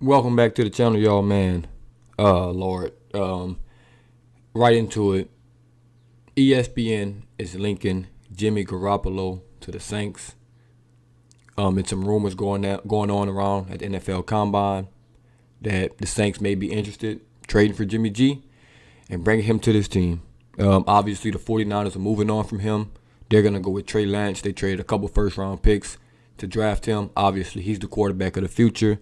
Welcome back to the channel, y'all, man. Lord. Right into it. ESPN is linking Jimmy Garoppolo to the Saints. It's some rumors going on around at the NFL Combine that the Saints may be interested trading for Jimmy G and bringing him to this team. Obviously, the 49ers are moving on from him. They're going to go with Trey Lance. They traded a couple first-round picks to draft him. Obviously, he's the quarterback of the future.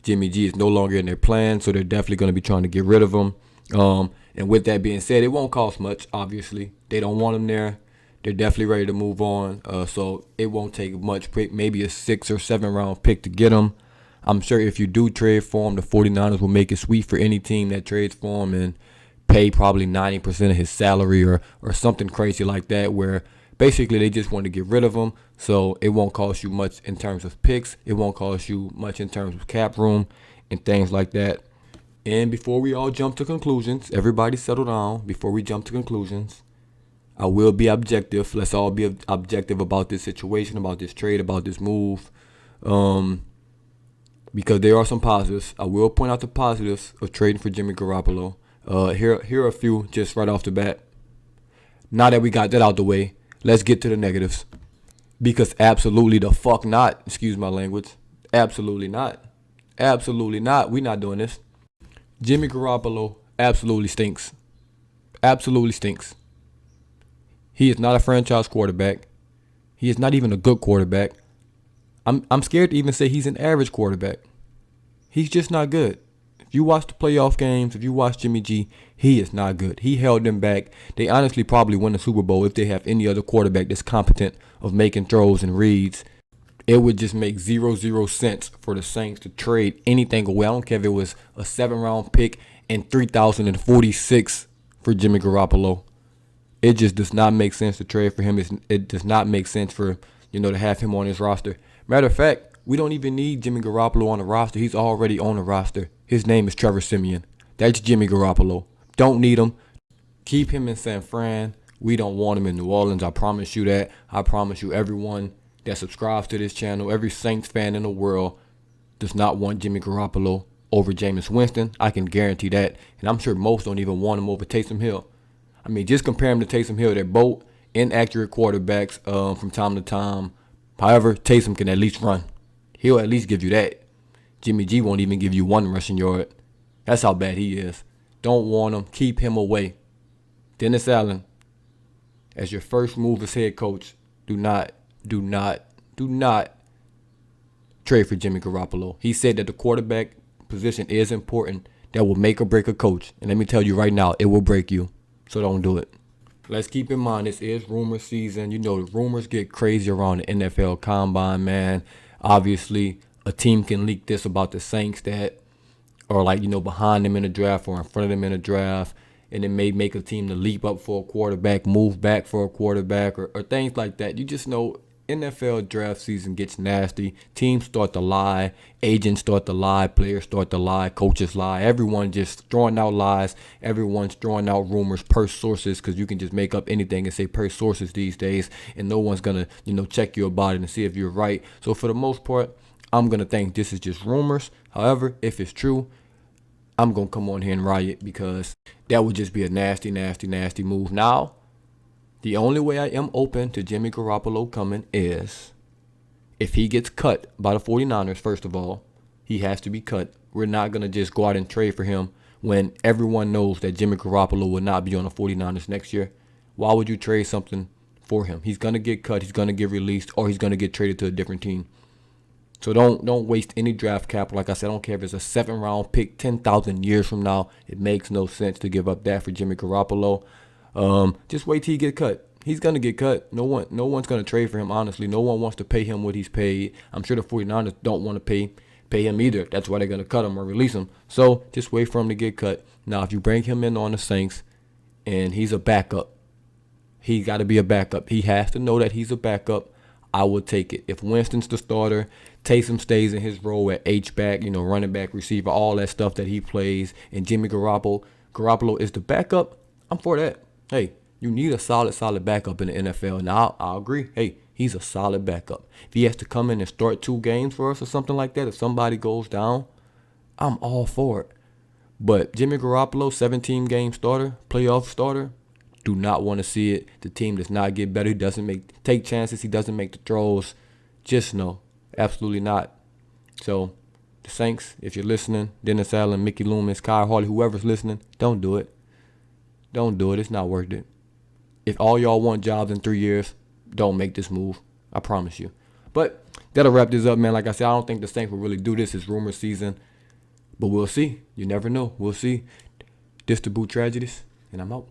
Jimmy G is no longer in their plan, so they're definitely going to be trying to get rid of him. And with that being said, it won't cost much, obviously. They don't want him there. They're definitely ready to move on. So it won't take much pick, maybe a 6 or 7 round pick to get him. I'm sure if you do trade for him, the 49ers will make it sweet for any team that trades for him and pay probably 90% of his salary or something crazy like that, where basically they just want to get rid of him. So it won't cost you much in terms of picks. It won't cost you much in terms of cap room and things like that. And before we all jump to conclusions, everybody settle down. Before we jump to conclusions, I will be objective. Let's all be objective about this situation, about this trade, about this move. Because there are some positives. I will point out the positives of trading for Jimmy Garoppolo. Here are a few just right off the bat. Now that we got that out the way, let's get to the negatives. Because absolutely the fuck not. Excuse my language. Absolutely not. Absolutely not. We not doing this. Jimmy Garoppolo absolutely stinks. Absolutely stinks. He is not a franchise quarterback. He is not even a good quarterback. I'm scared to even say he's an average quarterback. He's just not good. If you watch the playoff games, if you watch Jimmy G, he is not good. He held them back. They honestly probably win the Super Bowl if they have any other quarterback that's competent of making throws and reads. It would just make zero sense for the Saints to trade anything away. I don't care if it was a 7 round pick and 3,046 for Jimmy Garoppolo. It just does not make sense to trade for him. It does not make sense for to have him on his roster. Matter of fact, we don't even need Jimmy Garoppolo on the roster. He's already on the roster. His name is Trevor Siemian. That's Jimmy Garoppolo. Don't need him. Keep him in San Fran. We don't want him in New Orleans. I promise you that. I promise you, everyone that subscribes to this channel, every Saints fan in the world does not want Jimmy Garoppolo over Jameis Winston. I can guarantee that. And I'm sure most don't even want him over Taysom Hill. I mean, just compare him to Taysom Hill. They're both inaccurate quarterbacks from time to time. However, Taysom can at least run. He'll at least give you that. Jimmy G won't even give you one rushing yard. That's how bad he is. Don't want him. Keep him away. Dennis Allen, as your first move as head coach, do not trade for Jimmy Garoppolo. He said that the quarterback position is important. That will make or break a coach. And let me tell you right now, it will break you. So don't do it. Let's keep in mind this is rumor season. The rumors get crazy around the NFL Combine, man. Obviously, a team can leak this about the Saints that are behind them in the draft or in front of them in the draft, and it may make a team to leap up for a quarterback, move back for a quarterback, or things like that. You just know NFL draft season gets nasty. Teams start to lie. Agents start to lie. Players start to lie. Coaches lie. Everyone just throwing out lies. Everyone's throwing out rumors per sources, because you can just make up anything and say per sources these days, and no one's going to, check you about it and see if you're right. So for the most part, I'm going to think this is just rumors. However, if it's true, I'm going to come on here and riot, because that would just be a nasty move. Now, the only way I am open to Jimmy Garoppolo coming is if he gets cut by the 49ers, first of all. He has to be cut. We're not going to just go out and trade for him when everyone knows that Jimmy Garoppolo will not be on the 49ers next year. Why would you trade something for him? He's going to get cut. He's going to get released, or he's going to get traded to a different team. So don't waste any draft capital. Like I said, I don't care if it's a 7 round pick 10,000 years from now. It makes no sense to give up that for Jimmy Garoppolo. Just wait till he get cut. He's going to get cut. No one's going to trade for him, honestly. No one wants to pay him what he's paid. I'm sure the 49ers don't want to pay him either. That's why they're going to cut him or release him. So just wait for him to get cut. Now, if you bring him in on the Saints and he's a backup, he got to be a backup. He has to know that he's a backup. I will take it. If Winston's the starter, Taysom stays in his role at H-back, running back, receiver, all that stuff that he plays, and Jimmy Garoppolo is the backup, I'm for that. Hey, you need a solid backup in the NFL. Now, I'll agree. Hey, he's a solid backup. If he has to come in and start 2 games for us or something like that, if somebody goes down, I'm all for it. But Jimmy Garoppolo, 17-game starter, playoff starter, do not want to see it. The team does not get better. He doesn't take chances. He doesn't make the throws. Just no, absolutely not. So the Saints, if you're listening, Dennis Allen, Mickey Loomis, Kyle Harley, whoever's listening, don't do it. Don't do it. It's not worth it. If all y'all want jobs in 3 years, don't make this move. I promise you. But that'll wrap this up, man. Like I said, I don't think the Saints will really do this. It's rumor season. But we'll see. You never know. We'll see. This the Boot Tragedies, and I'm out.